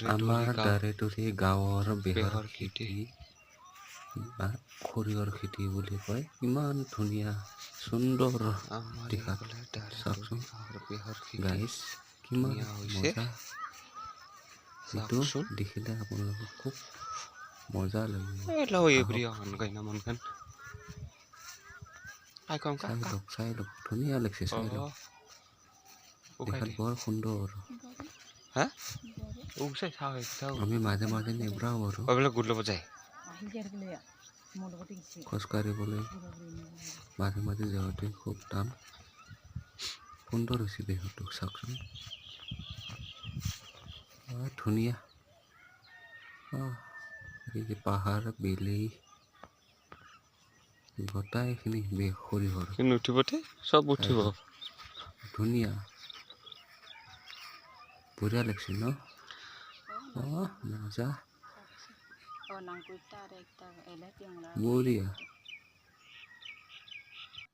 আমাৰ দাৰেতৰি গাঁৱৰ বেহৰ খেতি বা সৰিয়হৰ খেতি বুলি কয়। ইমান ধুনীয়া সুন্দৰ দেখাত চাওকচোন গাইজ, কিমান মজা। এইটো দেখিলে আপোনালোকক খুব মজা লাগিব। চাই লওক ধুনীয়া লাগছে, চাই লওক দেখাত বৰ সুন্দৰ। আমি মাজে মাজে নেবৰাও আৰু খোজকাঢ়িবলৈ মাজে মাজে যাওঁতে খুব টান। সুন্দৰ হৈছে বেহৰটো চাওকচোন, ধুনীয়া। এই যে পাহাৰ বেলি গোটাইখিনি সৰিয়হৰ নুঠিবতে চব উঠিব, ধুনীয়া বঢ়িয়া লাগছে ন। মজা বঢ়িয়া।